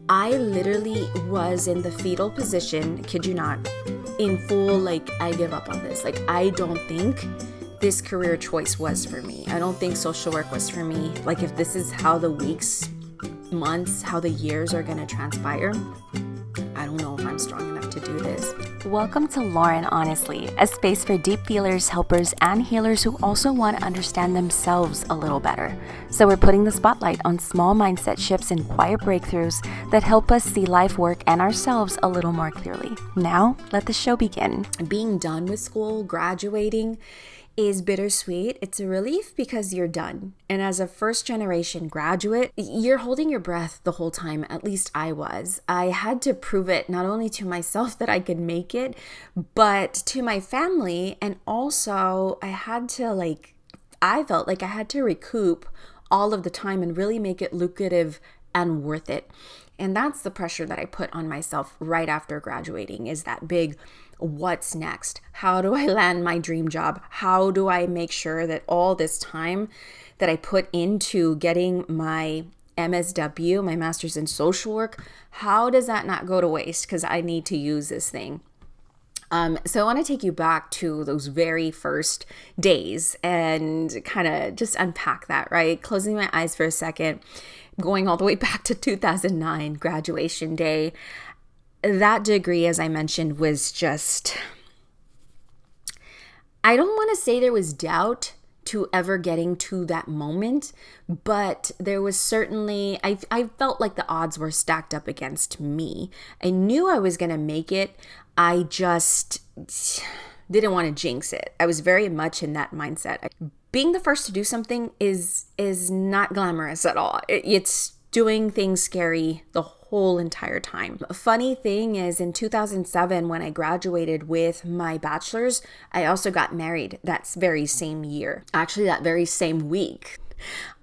I literally was in the fetal position, kid you not, in full, like, I give up on this. Like, I don't think this career choice was for me. I don't think social work was for me. Like, if this is how the weeks, months, how the years are going to transpire, I don't know if I'm strong enough to do this. Welcome to Lauren Honestly, a space for deep feelers, helpers, and healers who also want to understand themselves a little better. So we're putting the spotlight on small mindset shifts and quiet breakthroughs that help us see life, work, and ourselves a little more clearly. Now, let the show begin. Being done with school, graduating, is bittersweet. It's a relief because you're done. And as a first generation graduate, you're holding your breath the whole time. At least I was. I had to prove it not only to myself that I could make it, but to my family. And also I felt like I had to recoup all of the time and really make it lucrative and worth it. And that's the pressure that I put on myself right after graduating, is that big, what's next? How do I land my dream job? How do I make sure that all this time that I put into getting my MSW, my master's in social work, how does that not go to waste? Because I need to use this thing. So I want to take you back to those very first days and kind of just unpack that, right? Closing my eyes for a second, going all the way back to 2009, graduation day. That degree, as I mentioned, was just, I don't want to say there was doubt to ever getting to that moment, but there was certainly, I felt like the odds were stacked up against me. I knew I was going to make it. I just didn't want to jinx it. I was very much in that mindset. Being the first to do something is not glamorous at all. It's doing things scary the whole entire time. A funny thing is, in 2007, when I graduated with my bachelor's, I also got married that very same year. Actually, that very same week.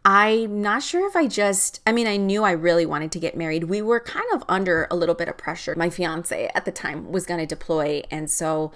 I'm not sure if I knew I really wanted to get married. We were kind of under a little bit of pressure. My fiance at the time was going to deploy, and so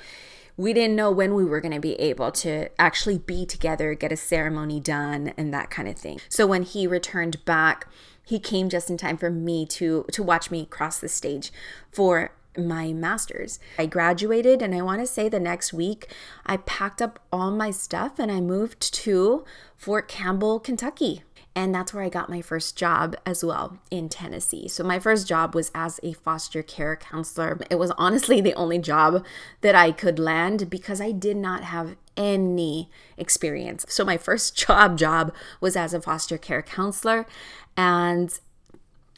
we didn't know when we were going to be able to actually be together, get a ceremony done, and that kind of thing. So when he returned back, he came just in time for me to watch me cross the stage for my master's. I graduated, and I want to say the next week, I packed up all my stuff and I moved to Fort Campbell, Kentucky. And that's where I got my first job as well, in Tennessee. So my first job was as a foster care counselor. It was honestly the only job that I could land because I did not have any experience. So my first job was as a foster care counselor, and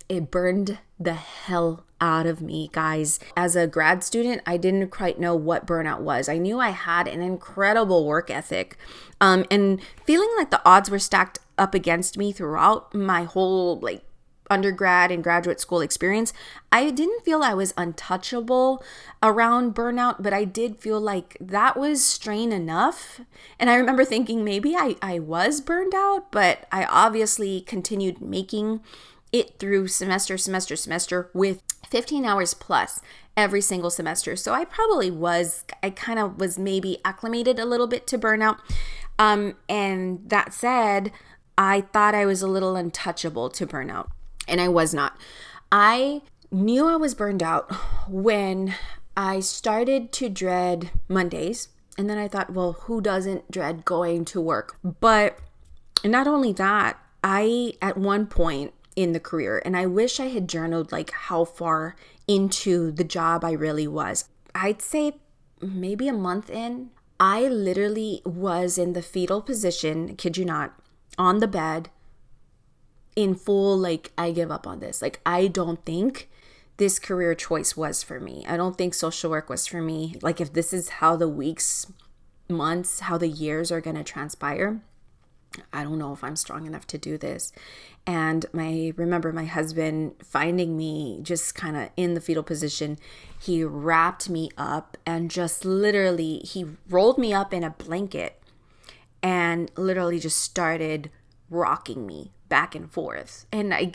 it burned the hell out of me, guys. As a grad student, I didn't quite know what burnout was. I knew I had an incredible work ethic, and feeling like the odds were stacked up against me throughout my whole undergrad and graduate school experience. I didn't feel I was untouchable around burnout, but I did feel like that was strain enough. And I remember thinking maybe I was burned out, but I obviously continued making it through semester with 15 hours plus every single semester. So I kind of was maybe acclimated a little bit to burnout. And that said, I thought I was a little untouchable to burnout, and I was not. I knew I was burned out when I started to dread Mondays. And then I thought, well, who doesn't dread going to work? But not only that, at one point in the career, and I wish I had journaled how far into the job I really was. I'd say maybe a month in, I literally was in the fetal position, kid you not, on the bed in full, I give up on this. I don't think this career choice was for me. I don't think social work was for me. If this is how the weeks, months, how the years are going to transpire, I don't know if I'm strong enough to do this. And remember my husband finding me just kind of in the fetal position. He wrapped me up and just literally, he rolled me up in a blanket and literally just started rocking me back and forth. And I'm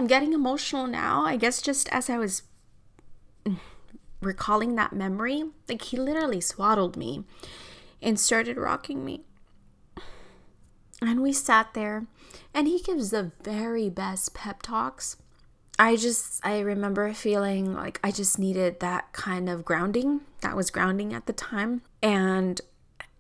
getting emotional now. I guess just as I was recalling that memory, he literally swaddled me and started rocking me. And we sat there, and he gives the very best pep talks. I remember feeling like I just needed that kind of grounding. That was grounding at the time. And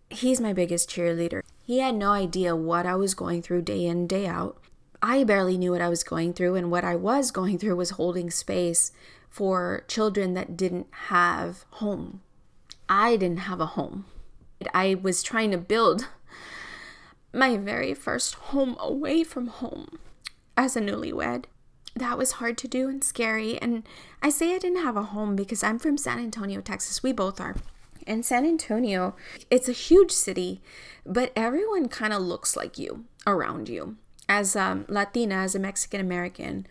he's my biggest cheerleader. He had no idea what I was going through day in, day out. I barely knew what I was going through, and what I was going through was holding space for children that didn't have home. I didn't have a home. I was trying to build my very first home away from home as a newlywed. That was hard to do and scary. And I say I didn't have a home because I'm from San Antonio, Texas. We both are. In San Antonio, it's a huge city, but everyone kind of looks like you around you. As a Latina, as a Mexican American,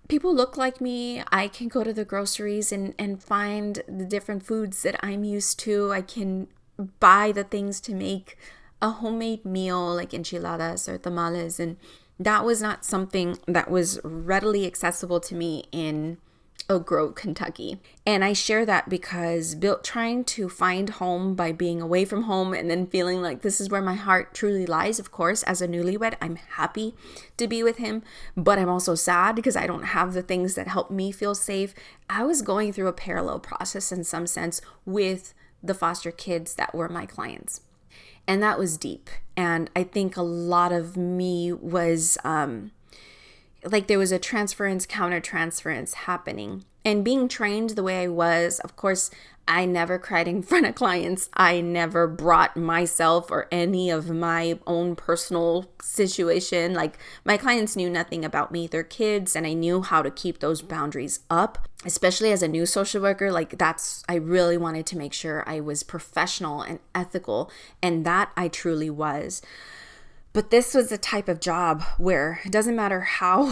people look like me. I can go to the groceries and find the different foods that I'm used to. I can buy the things to make a homemade meal like enchiladas or tamales, and that was not something that was readily accessible to me in Oak Grove, Kentucky. And I share that because trying to find home by being away from home and then feeling like this is where my heart truly lies. Of course, as a newlywed, I'm happy to be with him, but I'm also sad because I don't have the things that help me feel safe. I was going through a parallel process in some sense with the foster kids that were my clients. And that was deep. And I think a lot of me was like there was a transference, counter-transference happening. And being trained the way I was, of course, I never cried in front of clients. I never brought myself or any of my own personal situation. Like my clients knew nothing about me, they're kids, and I knew how to keep those boundaries up, especially as a new social worker. Like I really wanted to make sure I was professional and ethical, and that I truly was. But this was the type of job where it doesn't matter how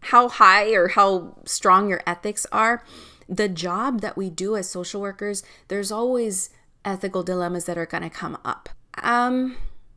high or how strong your ethics are, the job that we do as social workers, there's always ethical dilemmas that are going to come up.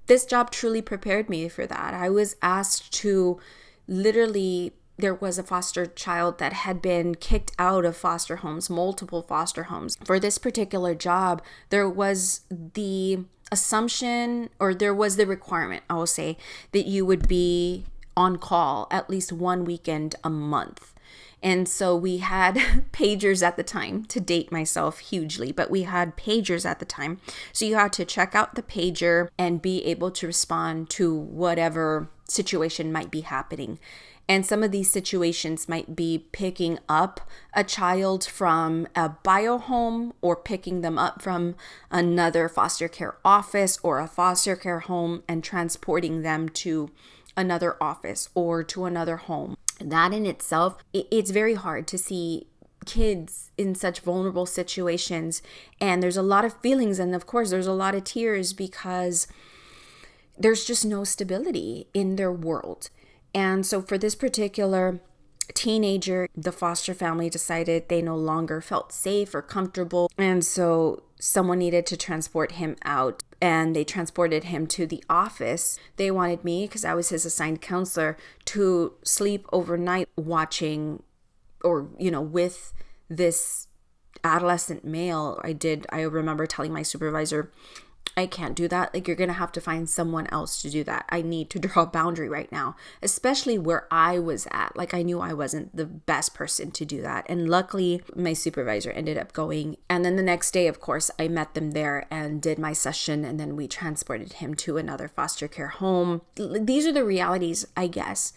This job truly prepared me for that. I was asked to there was a foster child that had been kicked out of foster homes, multiple foster homes. For this particular job, there was the assumption, or there was the requirement, I will say, that you would be on call at least one weekend a month. And so we had pagers at the time, to date myself hugely, but we had pagers at the time. So you had to check out the pager and be able to respond to whatever situation might be happening. And some of these situations might be picking up a child from a bio home or picking them up from another foster care office or a foster care home and transporting them to another office or to another home. That in itself, it's very hard to see kids in such vulnerable situations. And there's a lot of feelings. And of course, there's a lot of tears because there's just no stability in their world. And so for this particular teenager, the foster family decided they no longer felt safe or comfortable. And so someone needed to transport him out, and they transported him to the office. They wanted me, because I was his assigned counselor, to sleep overnight watching or, with this adolescent male. I remember telling my supervisor, I can't do that. Like, you're going to have to find someone else to do that. I need to draw a boundary right now, especially where I was at. Like, I knew I wasn't the best person to do that. And luckily, my supervisor ended up going. And then the next day, of course, I met them there and did my session. And then we transported him to another foster care home. These are the realities, I guess,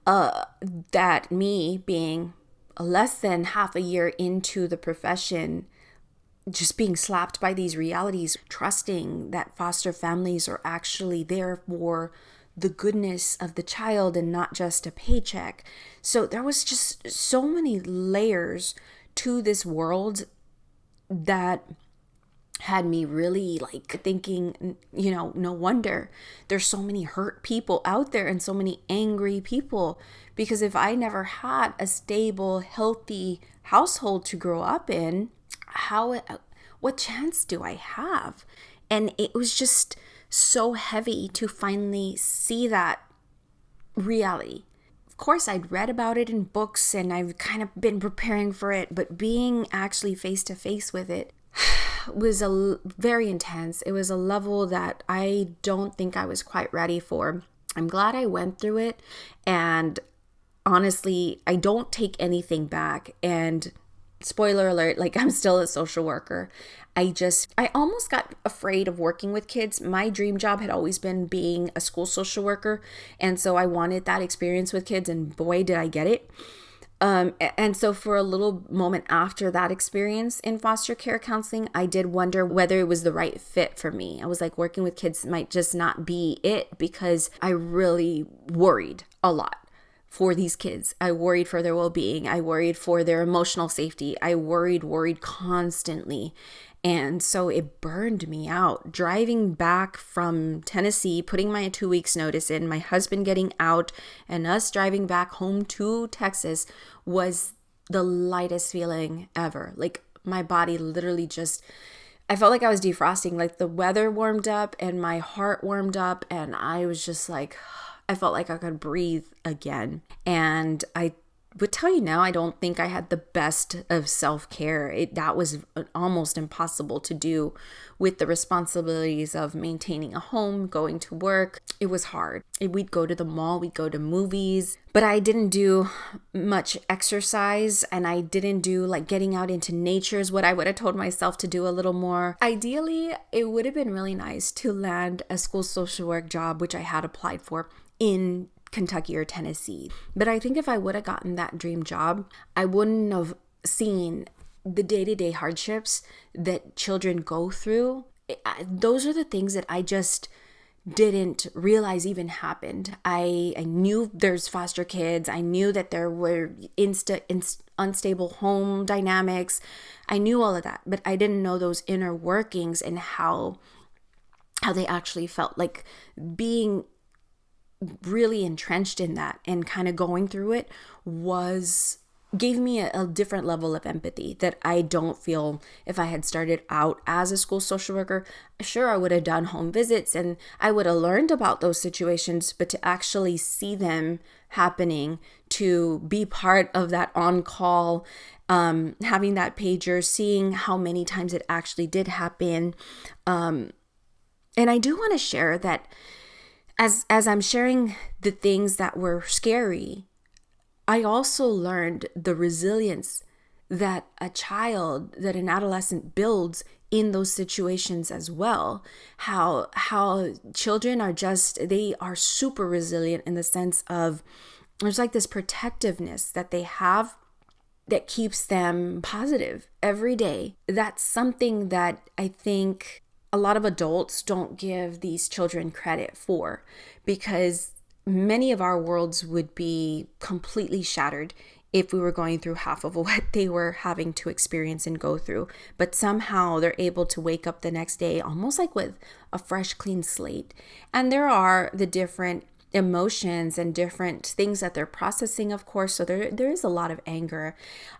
that me being less than half a year into the profession, just being slapped by these realities, trusting that foster families are actually there for the goodness of the child and not just a paycheck. So there was just so many layers to this world that had me really thinking, no wonder there's so many hurt people out there and so many angry people. Because if I never had a stable, healthy household to grow up in, what chance do I have? And it was just so heavy to finally see that reality. Of course, I'd read about it in books and I've kind of been preparing for it, but being actually face to face with it, very intense. It was a level that I don't think I was quite ready for. I'm glad I went through it, and honestly, I don't take anything back. And spoiler alert, like, I'm still a social worker. I almost got afraid of working with kids. My dream job had always been being a school social worker. And so I wanted that experience with kids, and boy, did I get it. And so for a little moment after that experience in foster care counseling, I did wonder whether it was the right fit for me. I was like, working with kids might just not be it, because I really worried a lot for these kids. I worried for their well-being. I worried for their emotional safety. I worried constantly. And so it burned me out. Driving back from Tennessee, putting my 2 weeks notice in, my husband getting out, and us driving back home to Texas was the lightest feeling ever. Like, my body literally I felt like I was defrosting. Like, the weather warmed up and my heart warmed up, and I was just like, I felt like I could breathe again. And I would tell you now, I don't think I had the best of self-care. That was almost impossible to do with the responsibilities of maintaining a home, going to work. It was hard. We'd go to the mall, we'd go to movies, but I didn't do much exercise, and I didn't do like getting out into nature is what I would have told myself to do a little more. Ideally, it would have been really nice to land a school social work job, which I had applied for in Kentucky or Tennessee. But I think if I would have gotten that dream job, I wouldn't have seen the day-to-day hardships that children go through. Those are the things that I just didn't realize even happened. I knew there's foster kids. I knew that there were unstable home dynamics. I knew all of that, but I didn't know those inner workings and how they actually felt. Like, being really entrenched in that and kind of going through it gave me a different level of empathy that I don't feel if I had started out as a school social worker. Sure, I would have done home visits and I would have learned about those situations, but to actually see them happening, to be part of that on-call, having that pager, seeing how many times it actually did happen. And I do want to share that as I'm sharing the things that were scary, I also learned the resilience that an adolescent builds in those situations as well. How children they are super resilient in the sense of there's like this protectiveness that they have that keeps them positive every day. That's something that I think a lot of adults don't give these children credit for, because many of our worlds would be completely shattered if we were going through half of what they were having to experience and go through. But somehow they're able to wake up the next day almost like with a fresh, clean slate. And there are the different emotions and different things that they're processing, of course. So there is a lot of anger.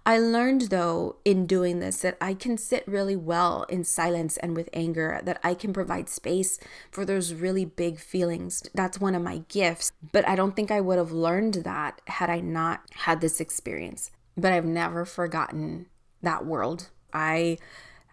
I learned, though, in doing this, that I can sit really well in silence and with anger, that I can provide space for those really big feelings. That's one of my gifts. But I don't think I would have learned that had I not had this experience. But I've never forgotten that world. I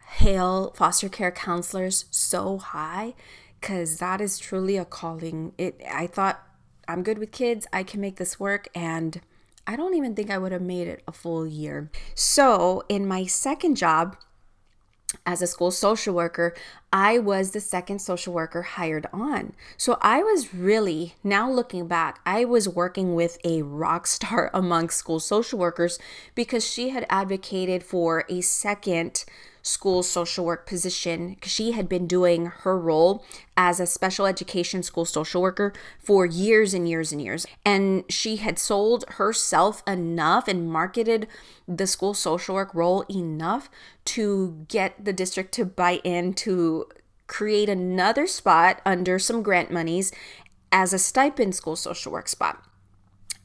hail foster care counselors so high, because that is truly a calling. I thought, I'm good with kids, I can make this work, and I don't even think I would have made it a full year. So in my second job as a school social worker, I was the second social worker hired on. So I was really, now looking back, I was working with a rock star among school social workers, because she had advocated for a second school social work position, because she had been doing her role as a special education school social worker for years and years and years. And she had sold herself enough and marketed the school social work role enough to get the district to buy in to create another spot under some grant monies as a stipend school social work spot.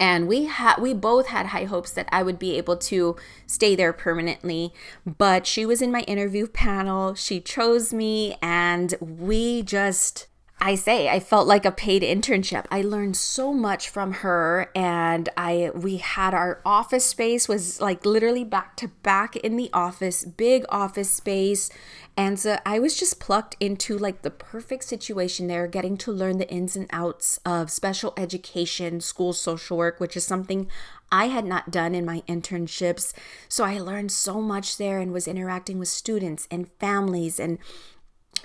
And we both had high hopes that I would be able to stay there permanently. But she was in my interview panel. She chose me, and I felt like a paid internship. I learned so much from her, and we had our office space was like literally back to back in the office, big office space. And so I was just plucked into like the perfect situation there, getting to learn the ins and outs of special education, school social work, which is something I had not done in my internships. So I learned so much there and was interacting with students and families, and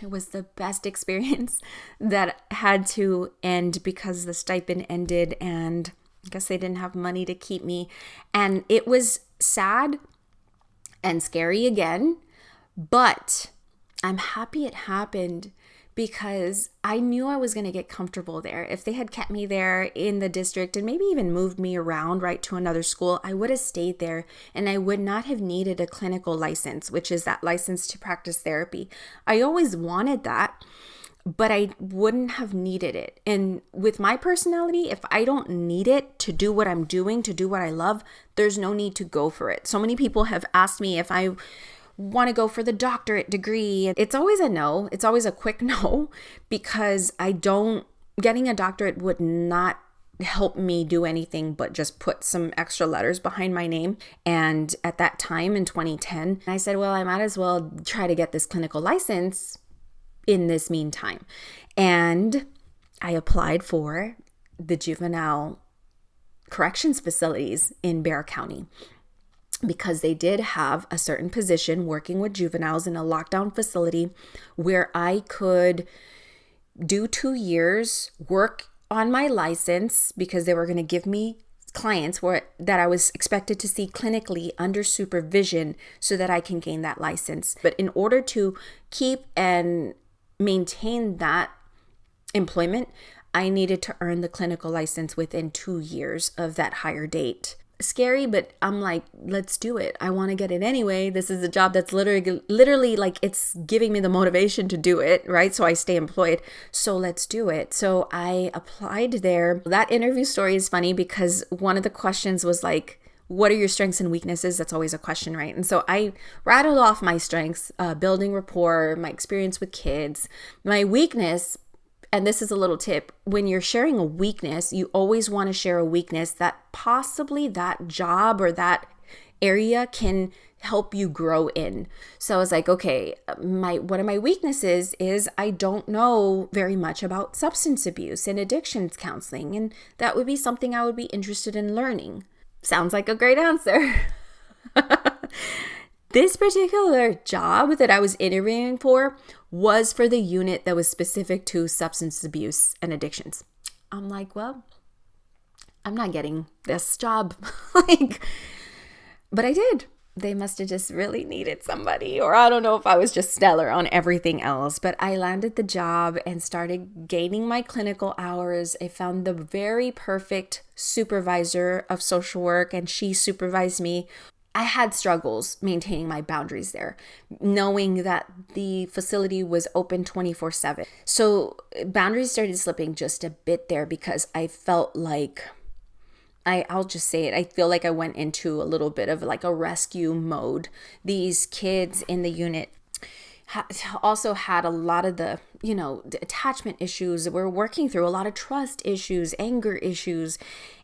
it was the best experience that had to end because the stipend ended and I guess they didn't have money to keep me. And it was sad and scary again, but I'm happy it happened because I knew I was going to get comfortable there. If they had kept me there in the district and maybe even moved me around right to another school, I would have stayed there and I would not have needed a clinical license, which is that license to practice therapy. I always wanted that, but I wouldn't have needed it. And with my personality, if I don't need it to do what I'm doing, to do what I love, there's no need to go for it. So many people have asked me if I want to go for the doctorate degree. It's always a no. It's always a quick no, because getting a doctorate would not help me do anything but just put some extra letters behind my name. And at that time in 2010, I said, well, I might as well try to get this clinical license in this meantime. And I applied for the juvenile corrections facilities in Bexar County, because they did have a certain position working with juveniles in a lockdown facility where I could do 2 years, work on my license, because they were going to give me clients that I was expected to see clinically under supervision so that I can gain that license. But in order to keep and maintain that employment, I needed to earn the clinical license within 2 years of that hire date. Scary, but I'm like, let's do it. I want to get it anyway. This is a job that's literally like it's giving me the motivation to do it, right? So I stay employed. So let's do it. So I applied there. That interview story is funny because one of the questions was like, what are your strengths and weaknesses? That's always a question, right? And so I rattled off my strengths, building rapport, my experience with kids. My weakness, and this is a little tip, when you're sharing a weakness, you always want to share a weakness that possibly that job or that area can help you grow in. So I was like, okay, one of my weaknesses is I don't know very much about substance abuse and addictions counseling, and that would be something I would be interested in learning. Sounds like a great answer. This particular job that I was interviewing for was for the unit that was specific to substance abuse and addictions. I'm like, well, I'm not getting this job. But I did. They must have just really needed somebody, or I don't know if I was just stellar on everything else, but I landed the job and started gaining my clinical hours. I found the very perfect supervisor of social work, and she supervised me. I had struggles maintaining my boundaries there, knowing that the facility was open 24/7. So boundaries started slipping just a bit there because I felt like, I'll just say it, I feel like I went into a little bit of like a rescue mode. These kids in the unit also had a lot of the attachment issues. We're working through a lot of trust issues, anger issues.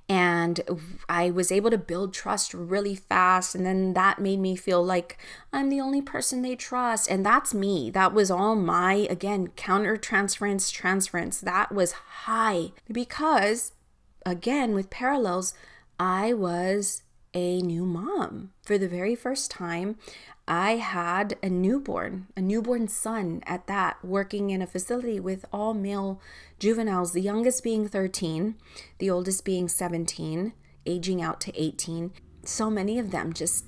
And I was able to build trust really fast. And then that made me feel like I'm the only person they trust. And that's me. That was all my, again, transference. That was high because, again, with parallels, I was a new mom. For the very first time, I had a newborn son at that, working in a facility with all male juveniles, the youngest being 13, the oldest being 17, aging out to 18. So many of them just,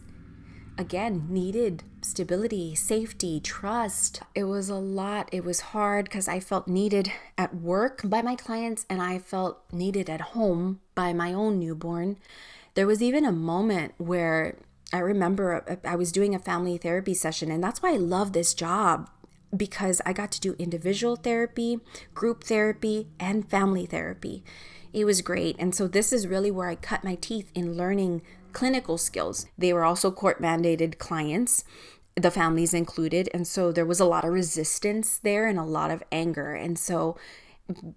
again, needed stability, safety, trust. It was a lot. It was hard because I felt needed at work by my clients and I felt needed at home by my own newborn. There was even a moment where I remember I was doing a family therapy session, and that's why I love this job, because I got to do individual therapy, group therapy, and family therapy. It was great. And so this is really where I cut my teeth in learning clinical skills. They were also court mandated clients, the families included. And so there was a lot of resistance there and a lot of anger. And so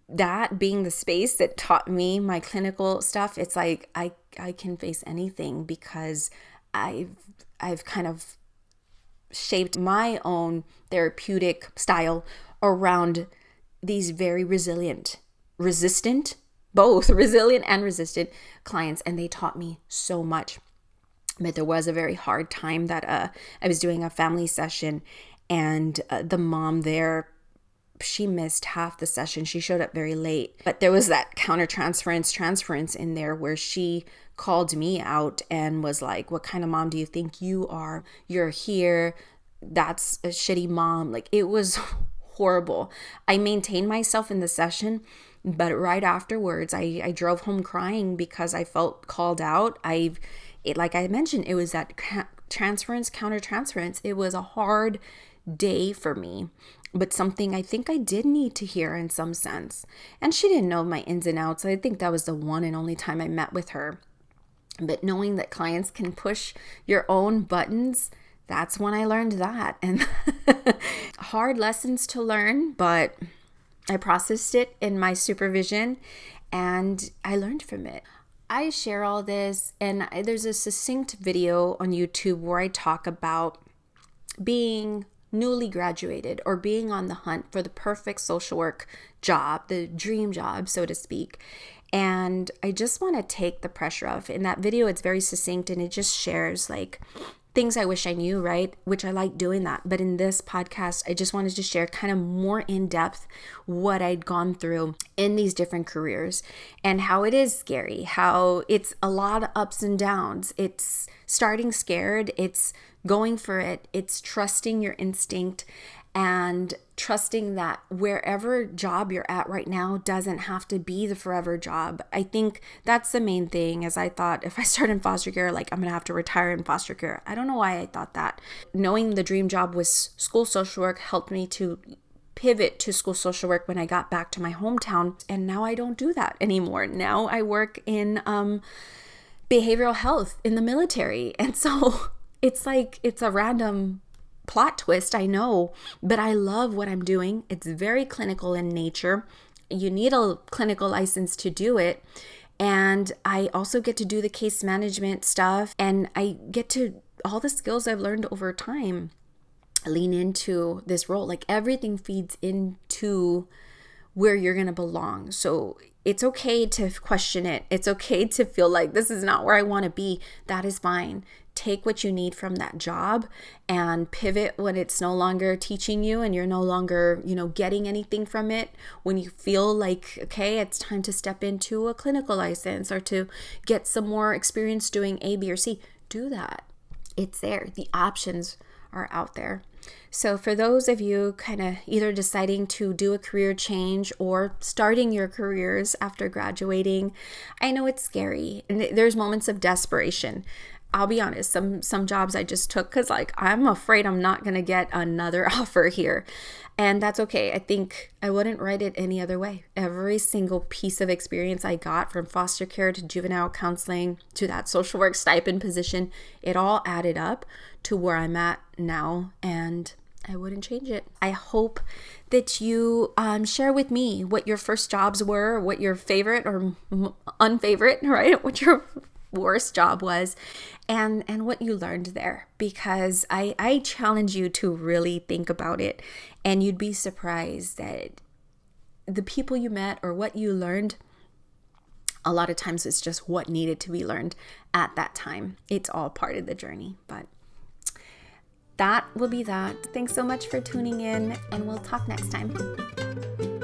that being the space that taught me my clinical stuff, it's like I can face anything because I've kind of shaped my own therapeutic style around these very resistant, both resilient and resistant clients, and they taught me so much. But there was a very hard time that I was doing a family session, and the mom there, she missed half the session. She showed up very late, but there was that transference in there where she called me out and was like, what kind of mom do you think you are? You're here. That's a shitty mom. Like, it was horrible. I maintained myself in the session, but right afterwards, I drove home crying because I felt called out. Like I mentioned, it was that countertransference. It was a hard day for me, but something I think I did need to hear in some sense. And she didn't know my ins and outs. I think that was the one and only time I met with her. But knowing that clients can push your own buttons, that's when I learned that. And hard lessons to learn, but I processed it in my supervision and I learned from it. I share all this, and there's a succinct video on YouTube where I talk about being newly graduated or being on the hunt for the perfect social work job, the dream job, so to speak. And I just want to take the pressure off. In that video, it's very succinct and it just shares like things I wish I knew, right? Which I like doing that. But in this podcast, I just wanted to share kind of more in depth what I'd gone through in these different careers and how it is scary, how it's a lot of ups and downs. It's starting scared, it's going for it, it's trusting your instinct and trusting that wherever job you're at right now doesn't have to be the forever job. I think that's the main thing. As I thought, if I start in foster care, like I'm going to have to retire in foster care. I don't know why I thought that. Knowing the dream job was school social work helped me to pivot to school social work when I got back to my hometown. And now I don't do that anymore. Now I work in behavioral health in the military. And so it's like, it's a random plot twist, I know, but I love what I'm doing. It's very clinical in nature. You need a clinical license to do it. And I also get to do the case management stuff, and I get to, all the skills I've learned over time, lean into this role. Like everything feeds into where you're going to belong. So it's okay to question it. It's okay to feel like this is not where I want to be. That is fine. Take what you need from that job and pivot when it's no longer teaching you and you're no longer, getting anything from it. When you feel like, okay, it's time to step into a clinical license or to get some more experience doing A, B, or C, do that. It's there. The options are out there. So for those of you kind of either deciding to do a career change or starting your careers after graduating, I know it's scary and there's moments of desperation. I'll be honest, some jobs I just took because I'm afraid I'm not going to get another offer here. And that's okay. I think I wouldn't write it any other way. Every single piece of experience I got from foster care to juvenile counseling to that social work stipend position, it all added up to where I'm at now, and I wouldn't change it. I hope that you share with me what your first jobs were, what your favorite or unfavorite, right? What your worst job was, and what you learned there, because I challenge you to really think about it, and you'd be surprised that the people you met or what you learned, a lot of times it's just what needed to be learned at that time. It's all part of the journey, but that will be that. Thanks so much for tuning in, and we'll talk next time.